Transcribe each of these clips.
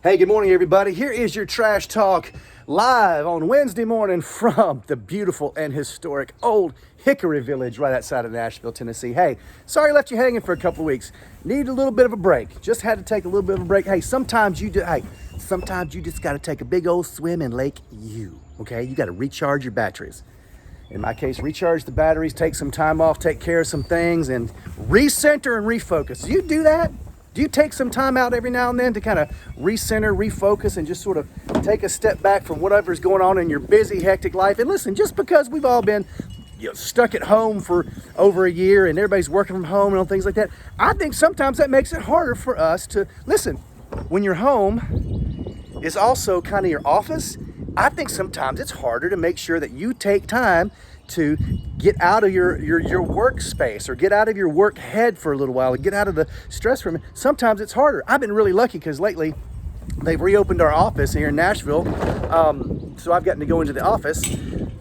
Hey, good morning, everybody. Here is your Trash Talk live on Wednesday morning from the beautiful and historic Old Hickory Village right outside of Nashville, Tennessee. Hey, sorry I left you hanging for a couple of weeks. Need a little bit of a break. Just had to take a little bit of a break. Hey, sometimes you just got to take a big old swim in Lake U, okay? You got to recharge your batteries. In my case, recharge the batteries, take some time off, take care of some things, and recenter and refocus. Do you do that? Do you take some time out every now and then to kind of recenter, refocus, and just sort of take a step back from whatever's going on in your busy, hectic life? And listen, just because we've all been stuck at home for over a year and everybody's working from home and all things like that, I think sometimes that makes it harder for us to, listen, when your home is also kind of your office, I think sometimes it's harder to make sure that you take time to get out of your workspace or get out of your work head for a little while and get out of the stress from it. Sometimes it's harder. I've been really lucky because lately they've reopened our office here in Nashville. So I've gotten to go into the office,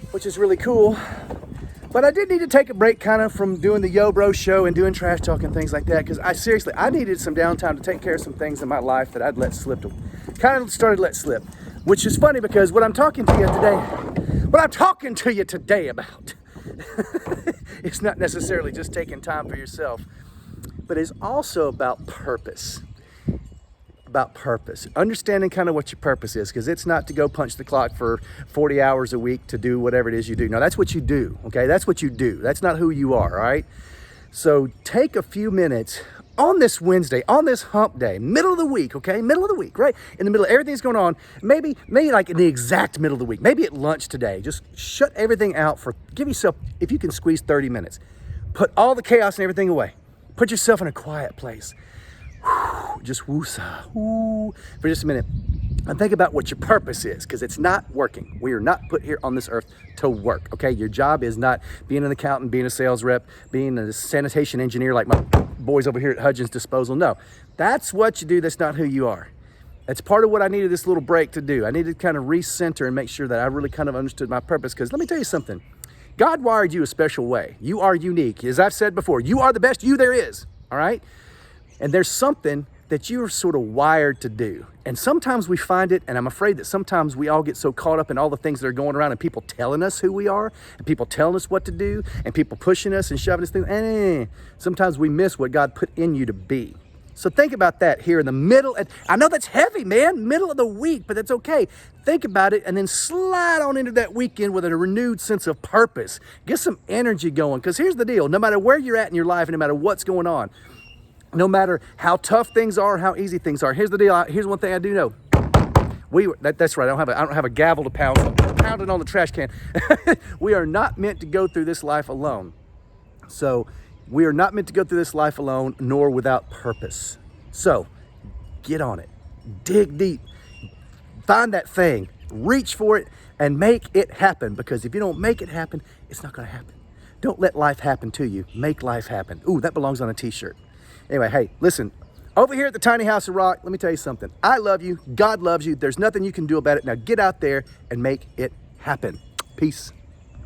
which is really cool. But I did need to take a break kind of from doing the Yo Bro show and doing Trash Talk and things like that because I needed some downtime to take care of some things in my life that I'd let slip, to let slip. Which is funny because what I'm talking to you today about it's not necessarily just taking time for yourself, but it's also about purpose. Understanding kind of what your purpose is, because it's not to go punch the clock for 40 hours a week to do whatever it is you do. No, that's what you do, okay? That's what you do. That's not who you are, all right? So take a few minutes on this Wednesday, on this hump day, middle of the week, okay? Middle of the week, right? In the middle of everything's going on, maybe like in the exact middle of the week, maybe at lunch today, just shut everything out give yourself, if you can squeeze 30 minutes, put all the chaos and everything away. Put yourself in a quiet place. Just woosah, for just a minute. And think about what your purpose is, because it's not working. We are not put here on this earth to work, okay? Your job is not being an accountant, being a sales rep, being a sanitation engineer like my boys over here at Hudgens Disposal. No, that's what you do. That's not who you are. That's part of what I needed this little break to do. I needed to kind of recenter and make sure that I really kind of understood my purpose, because let me tell you something. God wired you a special way. You are unique. As I've said before, you are the best you there is, all right? And there's something that you're sort of wired to do. And sometimes we find it, and I'm afraid that sometimes we all get so caught up in all the things that are going around and people telling us who we are, and people telling us what to do, and people pushing us and shoving us things. Sometimes we miss what God put in you to be. So think about that here in the middle. I know that's heavy, man, middle of the week, but that's okay. Think about it and then slide on into that weekend with a renewed sense of purpose. Get some energy going, because here's the deal. No matter where you're at in your life and no matter what's going on, no matter how tough things are, how easy things are. Here's the deal. Here's one thing I do know. That's right. I don't have a gavel to pound. So I'm pounding on the trash can. We are not meant to go through this life alone. So we are not meant to go through this life alone, nor without purpose. So get on it. Dig deep. Find that thing. Reach for it and make it happen. Because if you don't make it happen, it's not going to happen. Don't let life happen to you. Make life happen. Ooh, that belongs on a t-shirt. Anyway, hey, listen, over here at the Tiny House of Rock, let me tell you something. I love you. God loves you. There's nothing you can do about it. Now get out there and make it happen. Peace.